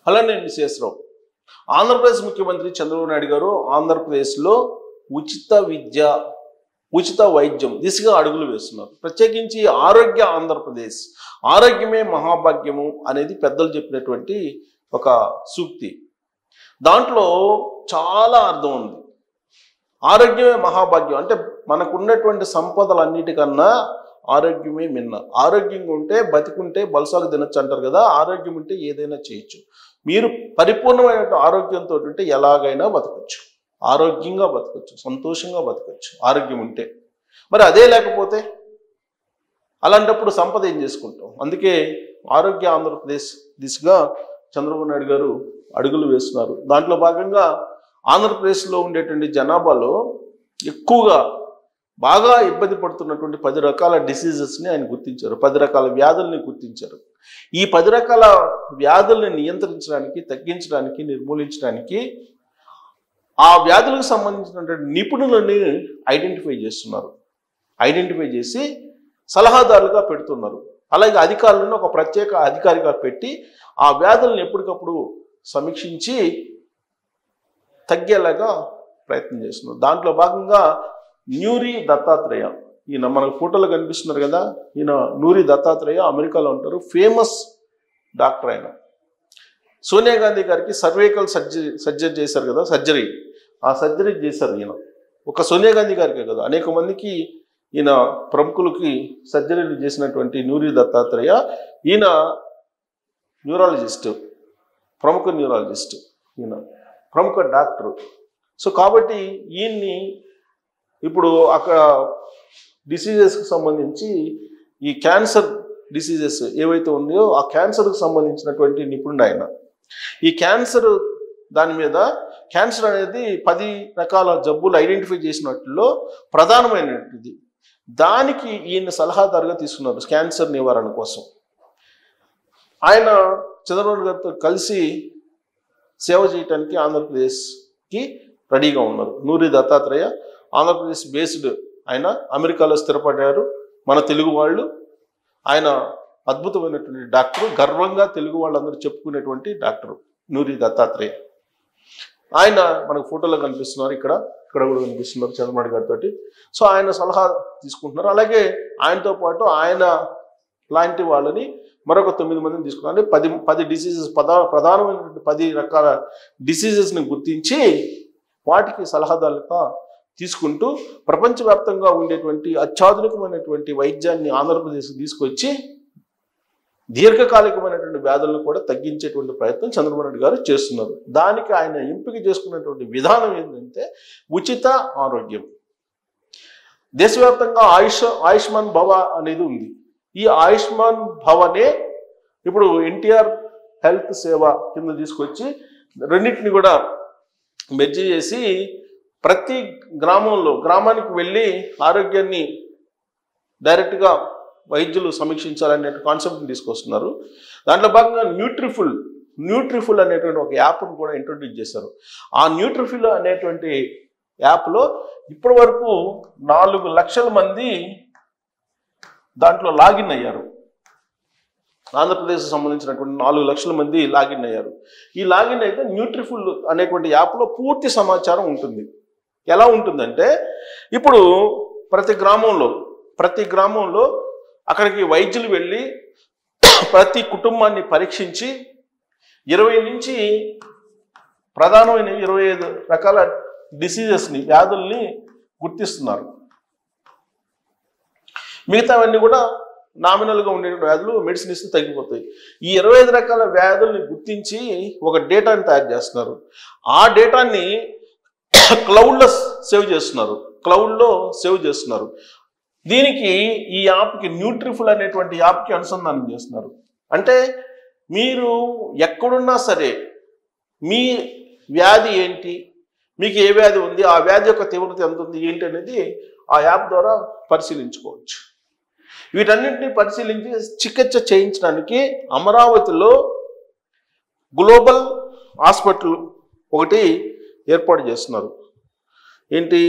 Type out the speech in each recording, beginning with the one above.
అలానే శేషరావు ఆంధ్రప్రదేశ్ ముఖ్యమంత్రి చంద్రబాబు నాయుడు గారు ఆంధ్రప్రదేశ్లో ఉచిత విద్య ఉచిత వైద్యం దిశగా అడుగులు వేస్తున్నారు. ప్రత్యేకించి ఆరోగ్య ఆంధ్రప్రదేశ్, ఆరోగ్యమే మహాభాగ్యము అనేది పెద్దలు చెప్పినటువంటి ఒక సూక్తి. దాంట్లో చాలా అర్థం ఉంది. ఆరోగ్యమే మహాభాగ్యం అంటే మనకున్నటువంటి సంపదలన్నిటికన్నా ఆరోగ్యమే మిన్న. ఆరోగ్యంగా ఉంటే బతికుంటే బలసాగు తినొచ్చు అంటారు కదా. ఆరోగ్యం ఉంటే ఏదైనా చేయొచ్చు. మీరు పరిపూర్ణమైన ఆరోగ్యంతో ఉంటే ఎలాగైనా బతకచ్చు, ఆరోగ్యంగా బతకచ్చు, సంతోషంగా బతకచ్చు ఆరోగ్యం ఉంటే. మరి అదే లేకపోతే అలాంటప్పుడు సంపద ఏం చేసుకుంటాం? అందుకే ఆరోగ్య ఆంధ్రప్రదేశ్ దిశగా చంద్రబాబు నాయుడు గారు అడుగులు వేస్తున్నారు. దాంట్లో భాగంగా ఆంధ్రప్రదేశ్లో ఉండేటువంటి జనాభాలో ఎక్కువగా బాగా ఇబ్బంది పడుతున్నటువంటి 10 రకాల డిసీజెస్ని ఆయన గుర్తించారు. 10 రకాల వ్యాధుల్ని గుర్తించారు. ఈ 10 రకాల వ్యాధుల్ని నియంత్రించడానికి, తగ్గించడానికి, నిర్మూలించడానికి ఆ వ్యాధులకు సంబంధించినటువంటి నిపుణులని ఐడెంటిఫై చేస్తున్నారు. ఐడెంటిఫై చేసి సలహాదారులుగా పెడుతున్నారు. అలాగే అధికారులను ఒక ప్రత్యేక అధికారిగా పెట్టి ఆ వ్యాధులను ఎప్పటికప్పుడు సమీక్షించి తగ్గేలాగా ప్రయత్నం చేస్తున్నారు. దాంట్లో భాగంగా న్యూరి దత్తాత్రేయ, ఈయన మనకు ఫోటోలో కనిపిస్తున్నారు కదా, ఈయన నూరి దత్తాత్రేయ అమెరికాలో ఉంటారు. ఫేమస్ డాక్టర్ ఆయన. సోనియా గాంధీ గారికి సర్వైకల్ సర్జరీ చేశారు కదా, ఆ సర్జరీ చేశారు ఈయన. ఒక సోనియా గాంధీ గారికే కదా, అనేక మందికి ఈయన ప్రముఖులకి సర్జరీలు చేసినటువంటి నూరి దత్తాత్రేయ. ఈయన న్యూరాలజిస్ట్, ప్రముఖ న్యూరాలజిస్ట్, ఈయన ప్రముఖ డాక్టరు. సో కాబట్టి ఈయన్ని ఇప్పుడు అక్కడ డిసీజెస్కి సంబంధించి ఈ క్యాన్సర్ డిసీజెస్ ఏవైతే ఉన్నాయో ఆ క్యాన్సర్కి సంబంధించినటువంటి నిపుణుడు ఆయన. ఈ క్యాన్సర్ దాని మీద, క్యాన్సర్ అనేది 10 రకాల జబ్బులు ఐడెంటిఫై చేసినట్లో ప్రధానమైనది. దానికి ఈయన సలహాదారుగా తీసుకున్నారు క్యాన్సర్ నివారణ కోసం. ఆయన చంద్రబాబు గారితో కలిసి సేవ చేయడానికి ఆంధ్రప్రదేశ్కి రెడీగా ఉన్నారు. నూరి దత్తాత్రేయ ఆంధ్రప్రదేశ్ బేస్డ్, ఆయన అమెరికాలో స్థిరపడ్డారు. మన తెలుగు వాళ్ళు. ఆయన అద్భుతమైనటువంటి డాక్టరు, గర్వంగా తెలుగు వాళ్ళందరూ చెప్పుకునేటువంటి డాక్టరు నూరి దత్తాత్రేయ. ఆయన మనకు ఫోటోలో కనిపిస్తున్నారు, ఇక్కడ కూడా కనిపిస్తున్నారు చంద్రబాబు గారితో. సో ఆయన సలహా తీసుకుంటున్నారు. అలాగే ఆయనతో పాటు ఆయన లాంటి వాళ్ళని మరొక 9 మందిని తీసుకున్నారు. అంటే 10 డిసీజెస్, ప్రధానమైనటువంటి 10 రకాల డిసీజెస్ని గుర్తించి వాటికి సలహాదారులుగా తీసుకుంటూ ప్రపంచవ్యాప్తంగా ఉండేటువంటి అత్యాధునికమైనటువంటి వైద్యాన్ని ఆంధ్రప్రదేశ్కి తీసుకొచ్చి దీర్ఘకాలికమైనటువంటి వ్యాధులను కూడా తగ్గించేటువంటి ప్రయత్నం చంద్రబాబు నాయుడు గారు చేస్తున్నారు. దానికి ఆయన ఎంపిక చేసుకున్నటువంటి విధానం ఏంటంటే ఉచిత ఆరోగ్యం. దేశవ్యాప్తంగా ఆయుష్మాన్ భవ అనేది ఉంది. ఈ ఆయుష్మాన్ భవనే ఇప్పుడు ఎన్టీఆర్ హెల్త్ సేవ కింద తీసుకొచ్చి రెండింటిని కూడా మెర్జ్ చేసి ప్రతి గ్రామానికి వెళ్ళి ఆరోగ్యాన్ని డైరెక్ట్గా వైద్యులు సమీక్షించాలనే కాన్సెప్ట్ని తీసుకొస్తున్నారు. దాంట్లో భాగంగా న్యూట్రిఫుల్ అనేటువంటి ఒక యాప్ను కూడా ఇంట్రొడ్యూస్ చేశారు. ఆ న్యూట్రిఫుల్ అనేటువంటి యాప్లో ఇప్పటి వరకు 4 లక్షల మంది దాంట్లో లాగిన్ అయ్యారు. ఆంధ్రప్రదేశ్కి సంబంధించినటువంటి 4 లక్షల మంది లాగిన్ అయ్యారు. ఈ లాగిన్ అయితే న్యూట్రిఫుల్ అనేటువంటి యాప్లో పూర్తి సమాచారం ఉంటుంది. ఎలా ఉంటుందంటే ఇప్పుడు ప్రతి గ్రామంలో అక్కడికి వైద్యులు వెళ్ళి ప్రతి కుటుంబాన్ని పరీక్షించి 20 నుంచి ప్రధానమైన 25 రకాల డిసీజెస్ని, వ్యాధుల్ని గుర్తిస్తున్నారు. మిగతావన్నీ కూడా నామినల్గా ఉండే వ్యాధులు మెడిసిన్ ఇస్తే తగ్గిపోతాయి. ఈ 25 రకాల వ్యాధుల్ని గుర్తించి ఒక డేటాని తయారు చేస్తున్నారు. ఆ డేటాని క్లౌడ్లో సేవ్ చేస్తున్నారు. దీనికి ఈ యాప్కి న్యూట్రిఫుల్ అనేటువంటి యాప్కి అనుసంధానం చేస్తున్నారు. అంటే మీరు ఎక్కడున్నా సరే మీ వ్యాధి ఏంటి, మీకు ఏ వ్యాధి ఉంది, ఆ వ్యాధి యొక్క తీవ్రత ఎంత ఉంది ఏంటి అనేది ఆ యాప్ ద్వారా పరిశీలించుకోవచ్చు. వీటన్నింటినీ పరిశీలించి చికిత్స చేయించడానికి అమరావతిలో గ్లోబల్ హాస్పిటల్ ఒకటి ఏర్పాటు చేస్తున్నారు. ఏంటి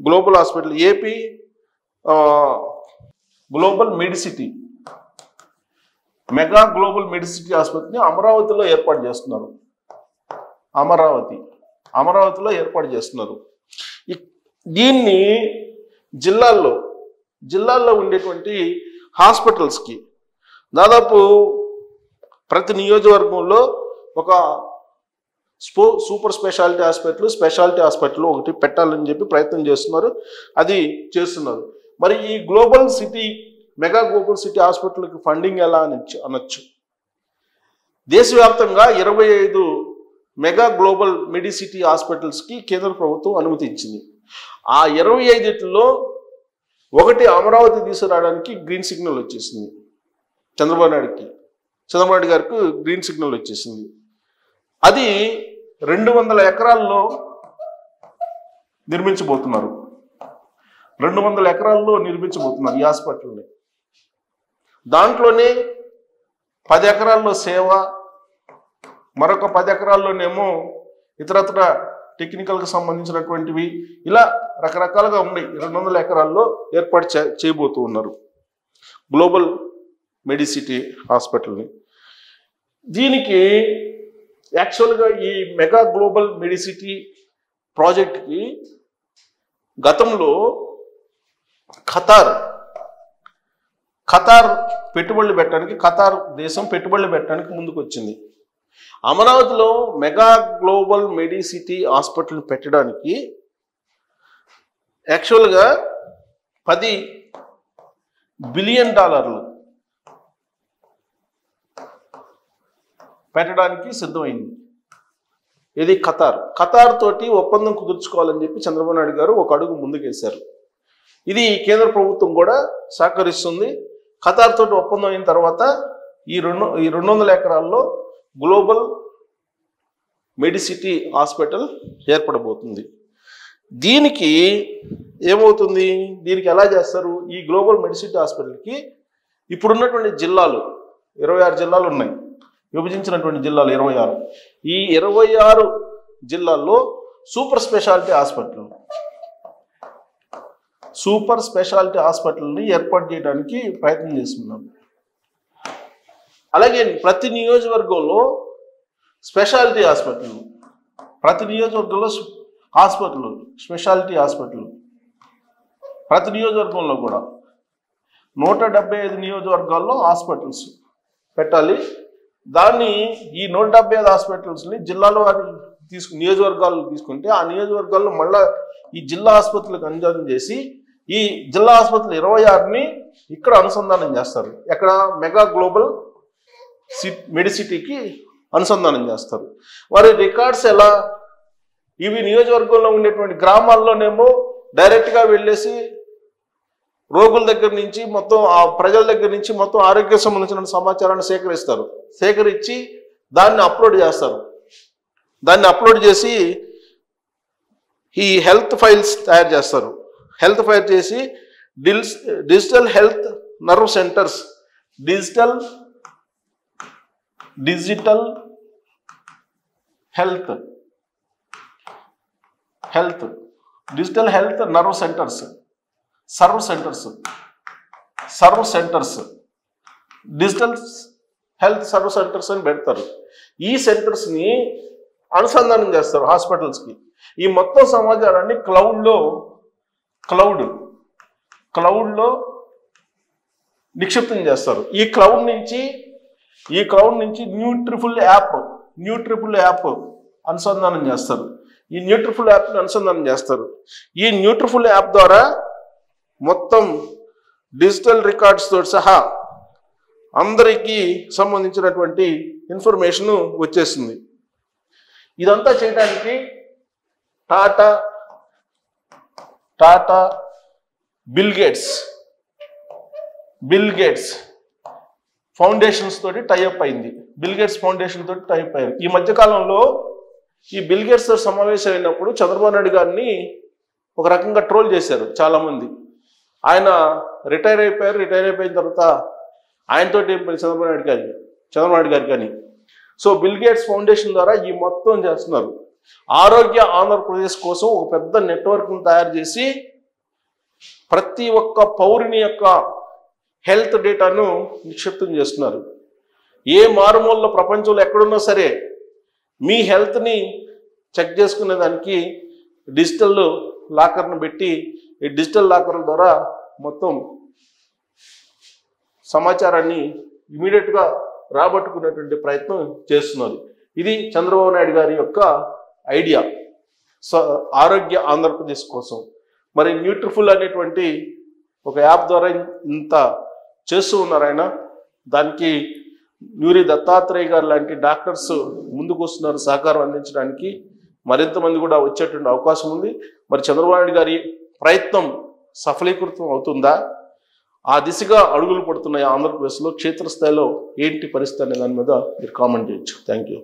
global hospital? AP global Medicity. Mega global Medicity ఆసుపత్రిని అమరావతిలో ఏర్పాటు చేస్తున్నారు. అమరావతిలో ఏర్పాటు చేస్తున్నారు. దీన్ని జిల్లాల్లో ఉండేటువంటి హాస్పిటల్స్కి దాదాపు ప్రతి నియోజకవర్గంలో ఒక సూపర్ స్పెషాలిటీ హాస్పిటల్ ఒకటి పెట్టాలని చెప్పి ప్రయత్నం చేస్తున్నారు. అది చేస్తున్నారు. మరి ఈ మెగా గ్లోబల్ సిటీ హాస్పిటల్కి ఫండింగ్ ఎలా అనొచ్చు. దేశవ్యాప్తంగా 25 మెగా గ్లోబల్ మెడిసిటీ హాస్పిటల్స్కి కేంద్ర ప్రభుత్వం అనుమతి ఇచ్చింది. ఆ 25లో ఒకటి అమరావతి తీసుకురావడానికి గ్రీన్ సిగ్నల్ వచ్చేసింది. చంద్రబాబు నాయుడు గారికి గ్రీన్ సిగ్నల్ వచ్చేసింది. అది 200 ఎకరాల్లో నిర్మించబోతున్నారు. 200 ఎకరాల్లో నిర్మించబోతున్నారు ఈ హాస్పిటల్ని. దాంట్లోనే 10 ఎకరాల్లో సేవ, మరొక 10 ఎకరాల్లోనేమో ఇతరత్ర టెక్నికల్కి సంబంధించినటువంటివి, ఇలా రకరకాలుగా ఉన్నాయి. 200 ఎకరాల్లో ఏర్పాటు చేయబోతూ ఉన్నారు గ్లోబల్ మెడిసిటీ హాస్పిటల్ని. దీనికి యాక్చువల్గా ఈ మెగా గ్లోబల్ మెడిసిటీ ప్రాజెక్ట్కి గతంలో ఖతార్ దేశం పెట్టుబడులు పెట్టడానికి ముందుకు వచ్చింది. అమరావతిలో మెగా గ్లోబల్ మెడిసిటీ హాస్పిటల్ పెట్టడానికి యాక్చువల్గా $10 బిలియన్ పెట్టడానికి సిద్ధమైంది. ఇది ఖతార్ తోటి ఒప్పందం కుదుర్చుకోవాలని చెప్పి చంద్రబాబు నాయుడు గారు ఒక అడుగు ముందుకేశారు. ఇది కేంద్ర ప్రభుత్వం కూడా సహకరిస్తుంది. ఖతార్ తోటి ఒప్పందం అయిన తర్వాత ఈ 200 ఎకరాల్లో గ్లోబల్ మెడిసిటీ హాస్పిటల్ ఏర్పడబోతుంది. దీనికి ఏమవుతుంది, దీనికి ఎలా చేస్తారు? ఈ గ్లోబల్ మెడిసిటీ హాస్పిటల్కి ఇప్పుడున్నటువంటి జిల్లాలు 26 జిల్లాలు ఉన్నాయి, విభజించినటువంటి జిల్లాలు 26. ఈ 26 జిల్లాల్లో సూపర్ స్పెషాలిటీ హాస్పిటల్ని ఏర్పాటు చేయడానికి ప్రయత్నం చేస్తున్నాం. అలాగే ప్రతి నియోజకవర్గంలో స్పెషాలిటీ హాస్పిటల్, ప్రతి నియోజకవర్గంలో స్పెషాలిటీ హాస్పిటల్, ప్రతి నియోజకవర్గంలో కూడా 175 నియోజకవర్గాల్లో హాస్పిటల్స్ పెట్టాలి. దాన్ని ఈ 175 హాస్పిటల్స్ని జిల్లాలో నియోజకవర్గాలు తీసుకుంటే ఆ నియోజకవర్గాల్లో మళ్ళీ ఈ జిల్లా ఆసుపత్రులకు అనుసంధానం చేసి ఈ జిల్లా ఆసుపత్రులు 26ని ఇక్కడ అనుసంధానం చేస్తారు. ఎక్కడ? మెగా గ్లోబల్ మెడిసిటీకి అనుసంధానం చేస్తారు. వారి రికార్డ్స్ ఎలా? ఇవి నియోజకవర్గంలో ఉండేటువంటి గ్రామాల్లోనేమో డైరెక్ట్గా వెళ్ళేసి రోగుల దగ్గర నుంచి మొత్తం ఆ ప్రజల దగ్గర నుంచి మొత్తం ఆరోగ్య సంబంధించిన సమాచారాన్ని సేకరించి దాన్ని అప్లోడ్ చేస్తారు. దాన్ని అప్లోడ్ చేసి ఈ హెల్త్ ఫైల్స్ తయారు చేస్తారు. హెల్త్ ఫైల్ చేసి digital health nerve centres, digital health nerve centres, serve centres digital health serve centres అని పెడతారు. ఈ సెంటర్స్ని అనుసంధానం చేస్తారు హాస్పిటల్స్కి. ఈ మొత్తం సమాచారాన్ని క్లౌడ్లో నిక్షిప్తం చేస్తారు. ఈ క్లౌడ్ నుంచి న్యూట్రిఫుల్ యాప్ అనుసంధానం చేస్తారు. ఈ న్యూట్రిఫుల్ యాప్ని అనుసంధానం చేస్తారు. ఈ న్యూట్రిఫుల్ యాప్ ద్వారా మొత్తం డిజిటల్ రికార్డ్స్ తోటి సహా అందరికీ సంబంధించినటువంటి ఇన్ఫర్మేషన్ వచ్చేసింది. ఇదంతా చేయడానికి టాటా బిల్ గేట్స్ ఫౌండేషన్స్ తోటి టైఅప్ అయింది. బిల్ గేట్స్ ఫౌండేషన్ తోటి టైఅప్ అయింది. ఈ మధ్యకాలంలో ఈ బిల్ గేట్స్ తో సమావేశం అయినప్పుడు చంద్రబాబు నాయుడు గారిని ఒక రకంగా ట్రోల్ చేశారు చాలామంది. ఆయన రిటైర్ అయిపోయిన తర్వాత ఆయనతో ఏం పని చంద్రబాబు నాయుడు గారు కానీ. సో బిల్ గేట్స్ ఫౌండేషన్ ద్వారా ఈ మొత్తం చేస్తున్నారు. ఆరోగ్య ఆంధ్రప్రదేశ్ కోసం ఒక పెద్ద నెట్వర్క్ను తయారు చేసి ప్రతి ఒక్క పౌరుని యొక్క హెల్త్ డేటాను నిక్షిప్తం చేస్తున్నారు. ఏ మారుమూల ప్రపంచంలో ఎక్కడున్నా సరే మీ హెల్త్ని చెక్ చేసుకునే దానికి డిజిటల్ లాకర్ను పెట్టి ఈ డిజిటల్ లాకర్ల ద్వారా మొత్తం సమాచారాన్ని ఇమీడియట్గా రాబట్టుకునేటువంటి ప్రయత్నం చేస్తున్నది. ఇది చంద్రబాబు నాయుడు గారి యొక్క ఐడియా ఆరోగ్య ఆంధ్రప్రదేశ్ కోసం. మరి న్యూట్రిఫుల్ అనేటువంటి ఒక యాప్ ద్వారా ఇంత చేస్తూ ఉన్నారు ఆయన. దానికి న్యూరి దత్తాత్రేయ గారు లాంటి డాక్టర్స్ ముందుకు వస్తున్నారు సహకారం అందించడానికి. మరింత మంది కూడా వచ్చేటువంటి అవకాశం ఉంది. మరి చంద్రబాబు నాయుడు గారి ప్రయత్నం సఫలీకృతం అవుతుందా? ఆ దిశగా అడుగులు పడుతున్నాయి ఆంధ్రప్రదేశ్లో. క్షేత్రస్థాయిలో ఏంటి పరిస్థితి అనే దాని మీద మీరు కామెంట్ చేయొచ్చు. Thank you.